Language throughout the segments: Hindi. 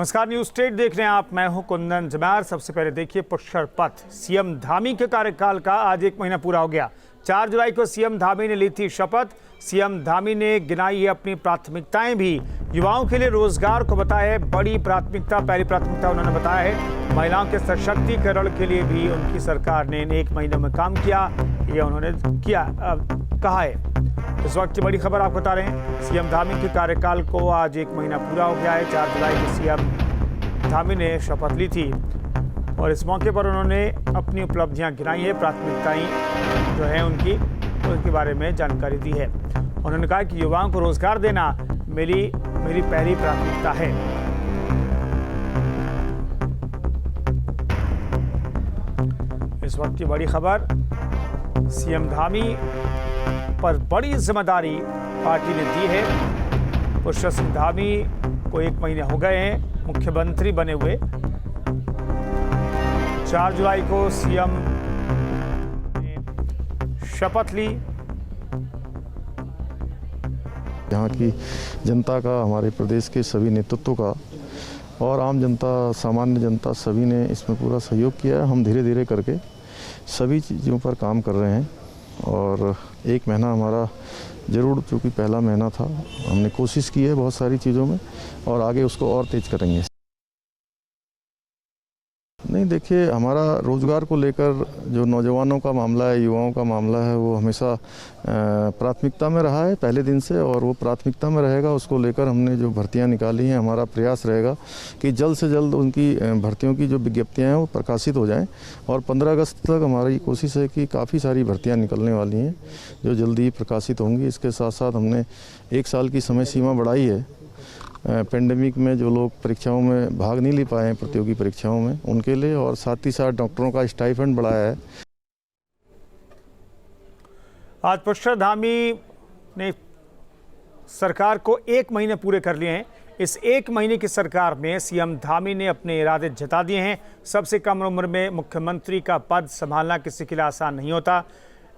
नमस्कार, न्यूज स्टेट देख रहे हैं आप। मैं हूं कुंदन जमार। सबसे पहले देखिए पुष्कर पथ। सीएम धामी के कार्यकाल का आज 1 महीना पूरा हो गया। 4 जुलाई को सीएम धामी ने ली थी शपथ। सीएम धामी ने गिनाई है अपनी प्राथमिकताएं भी। युवाओं के लिए रोजगार को बताया है बड़ी प्राथमिकता। पहली प्राथमिकता उन्होंने बताया है महिलाओं के सशक्तिकरण के लिए भी उनकी सरकार ने इन 1 महीने में काम किया, ये उन्होंने कहा है। इस वक्त की बड़ी खबर आपको बता रहे हैं, सीएम धामी के कार्यकाल को आज 1 महीना पूरा हो गया है। 4 जुलाई को सीएम धामी ने शपथ ली थी और इस मौके पर उन्होंने अपनी उपलब्धियां गिनाई है, प्राथमिकताएं जो है उनके बारे में जानकारी दी है। उन्होंने कहा कि युवाओं को रोजगार देना मेरी पहली प्राथमिकता है। इस वक्त की बड़ी खबर, सीएम धामी पर बड़ी जिम्मेदारी पार्टी ने दी है। पुष्कर सिंह धामी को 1 महीने हो गए हैं मुख्यमंत्री बने हुए। 4 जुलाई को सीएम ने शपथ ली। यहाँ की जनता का, हमारे प्रदेश के सभी नेतृत्व का और आम जनता, सामान्य जनता सभी ने इसमें पूरा सहयोग किया है। हम धीरे धीरे करके सभी चीज़ों पर काम कर रहे हैं और 1 महीना हमारा ज़रूर, चूँकि पहला महीना था, हमने कोशिश की है बहुत सारी चीज़ों में और आगे उसको और तेज करेंगे। नहीं, देखिए, हमारा रोज़गार को लेकर जो नौजवानों का मामला है, युवाओं का मामला है, वो हमेशा प्राथमिकता में रहा है पहले दिन से और वो प्राथमिकता में रहेगा। उसको लेकर हमने जो भर्तियां निकाली हैं, हमारा प्रयास रहेगा कि जल्द से जल्द उनकी भर्तियों की जो विज्ञप्तियां हैं वो प्रकाशित हो जाएं और 15 अगस्त तक हमारी कोशिश है कि काफ़ी सारी भर्तियाँ निकलने वाली हैं जो जल्दी ही प्रकाशित होंगी। इसके साथ साथ हमने 1 साल की समय सीमा बढ़ाई है। पेंडेमिक में जो लोग परीक्षाओं में भाग नहीं ले पाए हैं, प्रतियोगी परीक्षाओं में, उनके लिए, और साथ ही साथ डॉक्टरों का स्टाइपेंड बढ़ाया है। आज पुष्कर धामी ने सरकार को 1 महीने पूरे कर लिए हैं। इस 1 महीने की सरकार में सीएम धामी ने अपने इरादे जता दिए हैं। सबसे कम उम्र में मुख्यमंत्री का पद संभालना किसी के लिए आसान नहीं होता,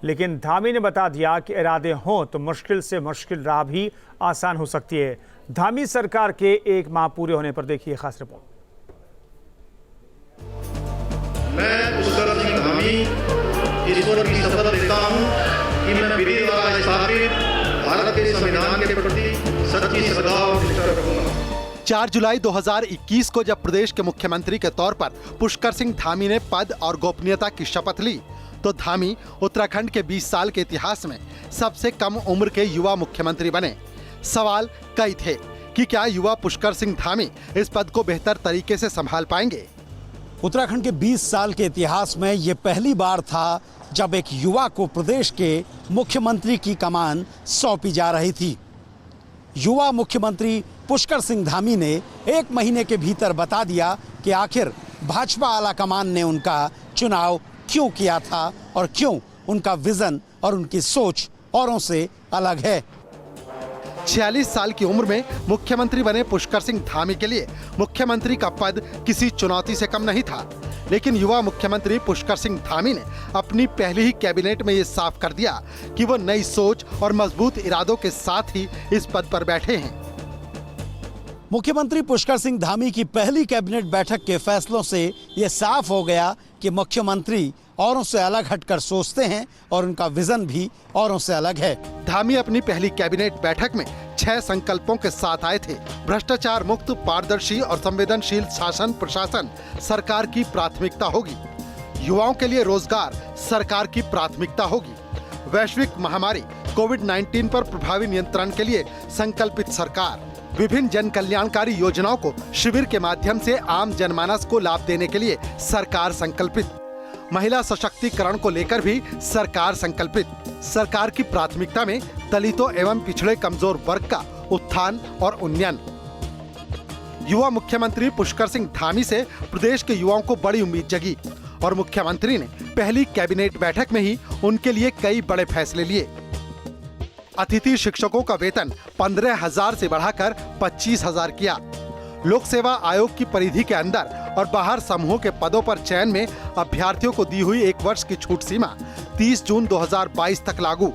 लेकिन धामी ने बता दिया कि इरादे हों तो मुश्किल से मुश्किल राह भी आसान हो सकती है। धामी सरकार के 1 माह पूरे होने पर देखिए खास रिपोर्ट। मैं पुष्कर सिंह धामी ईश्वर की शपथ लेता हूं कि मैं विधि द्वारा स्थापित भारत के संविधान के प्रति सच्ची श्रद्धा और निष्ठा रखूंगा। 4 जुलाई 2021 को जब प्रदेश के मुख्यमंत्री के तौर पर पुष्कर सिंह धामी ने पद और गोपनीयता की शपथ ली तो धामी उत्तराखंड के 20 साल के इतिहास में सबसे कम उम्र के युवा मुख्यमंत्री बने। सवाल कई थे कि क्या युवा पुष्कर सिंह धामी इस पद को बेहतर तरीके से संभाल पाएंगे। उत्तराखंड के 20 साल के इतिहास में ये पहली बार था जब एक युवा को प्रदेश के मुख्यमंत्री की कमान सौंपी जा रही थी। युवा मुख्यमंत्री पुष्कर सिंह धामी ने 1 महीने के भीतर बता दिया कि आखिर भाजपा आला कमान ने उनका चुनाव क्यों किया था और क्यों उनका विजन और उनकी सोच औरों से अलग है। 46 साल की उम्र में मुख्यमंत्री बने पुष्कर सिंह धामी के लिए मुख्यमंत्री का पद किसी चुनौती से कम नहीं था, लेकिन युवा मुख्यमंत्री पुष्कर सिंह धामी ने अपनी पहली ही कैबिनेट में ये साफ कर दिया कि वो नई सोच और मजबूत इरादों के साथ ही इस पद पर बैठे हैं। मुख्यमंत्री पुष्कर सिंह धामी की पहली कैबिनेट बैठक के फैसलों से ये साफ हो गया कि मुख्यमंत्री औरों से अलग हटकर सोचते हैं और उनका विजन भी औरों से अलग है। धामी अपनी पहली कैबिनेट बैठक में 6 संकल्पों के साथ आए थे। भ्रष्टाचार मुक्त, पारदर्शी और संवेदनशील शासन प्रशासन सरकार की प्राथमिकता होगी। युवाओं के लिए रोजगार सरकार की प्राथमिकता होगी। वैश्विक महामारी कोविड-19 पर प्रभावी नियंत्रण के लिए संकल्पित सरकार। विभिन्न जन कल्याणकारी योजनाओं को शिविर के माध्यम से आम जनमानस को लाभ देने के लिए सरकार संकल्पित। महिला सशक्तिकरण को लेकर भी सरकार संकल्पित। सरकार की प्राथमिकता में दलितों एवं पिछड़े कमजोर वर्ग का उत्थान और उन्नयन। युवा मुख्यमंत्री पुष्कर सिंह धामी से प्रदेश के युवाओं को बड़ी उम्मीद जगी और मुख्यमंत्री ने पहली कैबिनेट बैठक में ही उनके लिए कई बड़े फैसले लिए। अतिथि शिक्षकों का वेतन 15,000 से बढ़ाकर 25,000 किया। लोक सेवा आयोग की परिधि के अंदर और बाहर समूहों के पदों पर चयन में अभ्यर्थियों को दी हुई 1 वर्ष की छूट सीमा 30 जून 2022 तक लागू।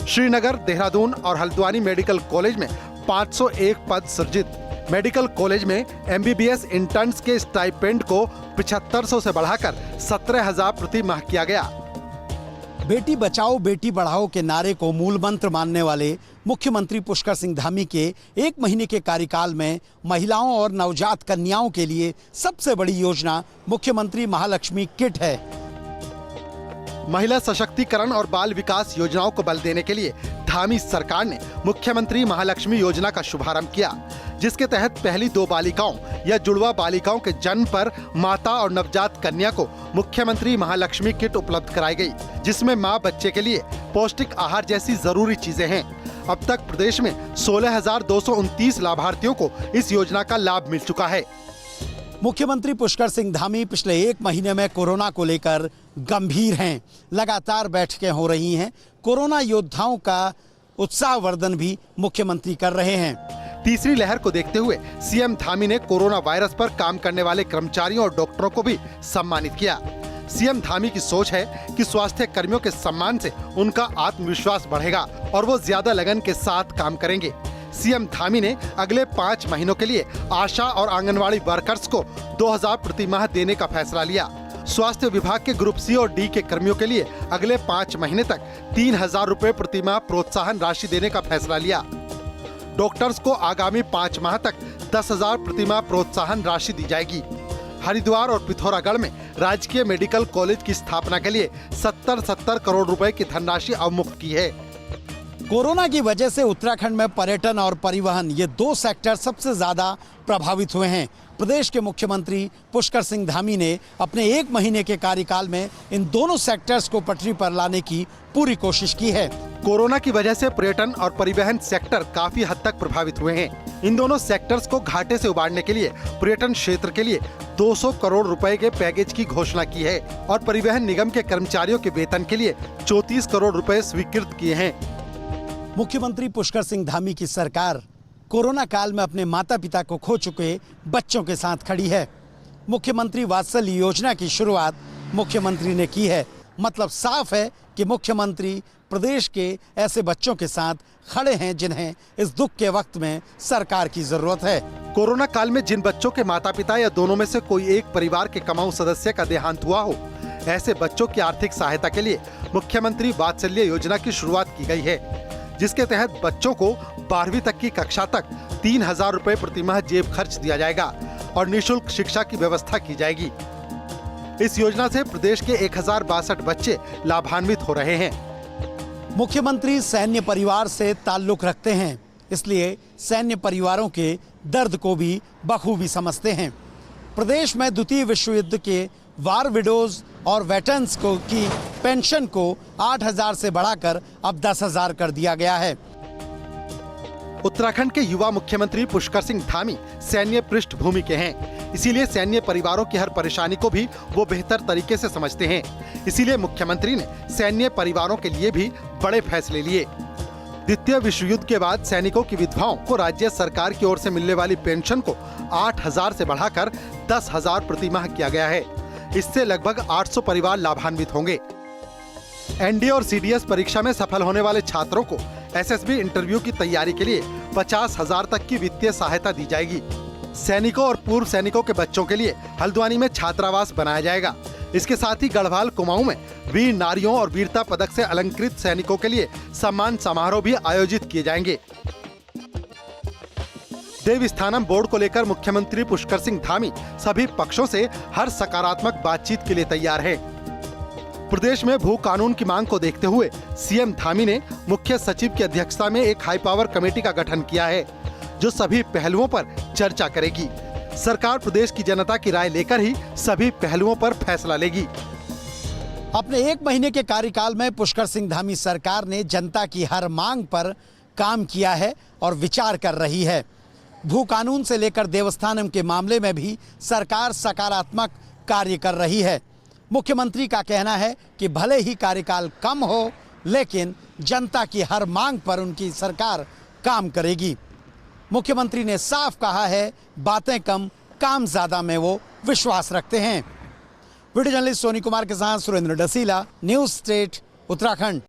श्रीनगर, देहरादून और हल्द्वानी मेडिकल कॉलेज में 501 पद सृजित। मेडिकल कॉलेज में MBBS इंटर्न्स के स्टाइपेंड को 7500 से बढ़ाकर 17,000 प्रति माह किया गया। बेटी बचाओ बेटी बढ़ाओ के नारे को मूल मंत्र मानने वाले मुख्यमंत्री पुष्कर सिंह धामी के 1 महीने के कार्यकाल में महिलाओं और नवजात कन्याओं के लिए सबसे बड़ी योजना मुख्यमंत्री महालक्ष्मी किट है। महिला सशक्तिकरण और बाल विकास योजनाओं को बल देने के लिए धामी सरकार ने मुख्यमंत्री महालक्ष्मी योजना का शुभारंभ किया, जिसके तहत पहली 2 बालिकाओं या जुड़वा बालिकाओं के जन्म पर माता और नवजात कन्या को मुख्यमंत्री महालक्ष्मी किट उपलब्ध कराई गई, जिसमें मां बच्चे के लिए पौष्टिक आहार जैसी जरूरी चीजें हैं। अब तक प्रदेश में 16,229 लाभार्थियों को इस योजना का लाभ मिल चुका है। मुख्यमंत्री पुष्कर सिंह धामी पिछले 1 महीने में कोरोना को लेकर गंभीर हैं। लगातार बैठकें हो रही हैं। कोरोना योद्धाओं का उत्साहवर्धन भी मुख्यमंत्री कर रहे हैं। तीसरी लहर को देखते हुए सीएम धामी ने कोरोना वायरस पर काम करने वाले कर्मचारियों और डॉक्टरों को भी सम्मानित किया। सीएम धामी की सोच है कि स्वास्थ्य कर्मियों के सम्मान से उनका आत्मविश्वास बढ़ेगा और वो ज्यादा लगन के साथ काम करेंगे। सीएम धामी ने अगले 5 महीनों के लिए आशा और आंगनवाड़ी वर्कर्स को 2,000 प्रति माह देने का फैसला लिया। स्वास्थ्य विभाग के ग्रुप C और D के कर्मियों के लिए अगले 5 महीने तक 3,000 रुपए प्रति माह प्रोत्साहन राशि देने का फैसला लिया। डॉक्टर्स को आगामी 5 माह तक 10,000 प्रति माह प्रोत्साहन राशि दी जाएगी। हरिद्वार और पिथौरागढ़ में राजकीय मेडिकल कॉलेज की स्थापना के लिए 70 करोड़ रुपए की धनराशि अवमुक्त की है। कोरोना की वजह से उत्तराखंड में पर्यटन और परिवहन ये 2 सेक्टर सबसे ज्यादा प्रभावित हुए हैं। प्रदेश के मुख्यमंत्री पुष्कर सिंह धामी ने अपने 1 महीने के कार्यकाल में इन दोनों सेक्टर्स को पटरी पर लाने की पूरी कोशिश की है। कोरोना की वजह से पर्यटन और परिवहन सेक्टर काफी हद तक प्रभावित हुए हैं। इन दोनों सेक्टर्स को घाटे से उबारने के लिए पर्यटन क्षेत्र के लिए 200 करोड़ रुपए के पैकेज की घोषणा की है और परिवहन निगम के कर्मचारियों के वेतन के लिए 34 करोड़ रुपए स्वीकृत किए हैं। मुख्यमंत्री पुष्कर सिंह धामी की सरकार कोरोना काल में अपने माता पिता को खो चुके बच्चों के साथ खड़ी है। मुख्यमंत्री वात्सल्य योजना की शुरुआत मुख्यमंत्री ने की है। मतलब साफ है कि मुख्यमंत्री प्रदेश के ऐसे बच्चों के साथ खड़े हैं जिन्हें इस दुख के वक्त में सरकार की जरूरत है। कोरोना काल में जिन बच्चों के माता पिता या दोनों में से कोई एक परिवार के कमाऊ सदस्य का देहांत हुआ हो, ऐसे बच्चों की आर्थिक सहायता के लिए मुख्यमंत्री वात्सल्य योजना की शुरुआत की गई है, जिसके तहत बच्चों को 12वीं तक की कक्षा तक 3,000 रुपए प्रति माह जेब खर्च दिया जाएगा और निःशुल्क शिक्षा की व्यवस्था की जाएगी। इस योजना से प्रदेश के 1062 बच्चे लाभान्वित हो रहे हैं। मुख्यमंत्री सैन्य परिवार से ताल्लुक रखते हैं, इसलिए सैन्य परिवारों के दर्द को भी बखूबी समझते हैं। प्रदेश में द्वितीय विश्व युद्ध के वार विडोज और वेटरन्स को की पेंशन को 8,000 से बढ़ाकर अब 10,000 कर दिया गया है। उत्तराखंड के युवा मुख्यमंत्री पुष्कर सिंह धामी सैन्य पृष्ठभूमि के हैं, इसीलिए सैन्य परिवारों की हर परेशानी को भी वो बेहतर तरीके से समझते हैं। इसीलिए मुख्यमंत्री ने सैन्य परिवारों के लिए भी बड़े फैसले लिए। द्वितीय विश्व युद्ध के बाद सैनिकों की विधवाओं को राज्य सरकार की ओर से मिलने वाली पेंशन को 8,000 से बढ़ाकर 10,000 प्रति माह किया गया है। इससे लगभग 800 परिवार लाभान्वित होंगे। एनडीए और सीडीएस परीक्षा में सफल होने वाले छात्रों को एसएसबी इंटरव्यू की तैयारी के लिए 50,000 तक की वित्तीय सहायता दी जाएगी। सैनिकों और पूर्व सैनिकों के बच्चों के लिए हल्द्वानी में छात्रावास बनाया जाएगा। इसके साथ ही गढ़वाल कुमाऊं में वीर नारियों और वीरता पदक से अलंकृत सैनिकों के लिए सम्मान समारोह भी आयोजित किए जाएंगे। देवस्थानम बोर्ड को लेकर मुख्यमंत्री पुष्कर सिंह धामी सभी पक्षों से हर सकारात्मक बातचीत के लिए तैयार है। प्रदेश में भू कानून की मांग को देखते हुए सीएम धामी ने मुख्य सचिव की अध्यक्षता में एक हाई पावर कमेटी का गठन किया है, जो सभी पहलुओं पर चर्चा करेगी। सरकार प्रदेश की जनता की राय लेकर ही सभी पहलुओं पर फैसला लेगी। अपने 1 महीने के कार्यकाल में पुष्कर सिंह धामी सरकार ने जनता की हर मांग पर काम किया है और विचार कर रही है। भू कानून से लेकर देवस्थानम के मामले में भी सरकार सकारात्मक कार्य कर रही है। मुख्यमंत्री का कहना है कि भले ही कार्यकाल कम हो, लेकिन जनता की हर मांग पर उनकी सरकार काम करेगी। मुख्यमंत्री ने साफ कहा है, बातें कम काम ज्यादा में वो विश्वास रखते हैं। वीडियो जर्नलिस्ट सोनी कुमार के साथ सुरेंद्र डसीला, न्यूज़ स्टेट, उत्तराखंड।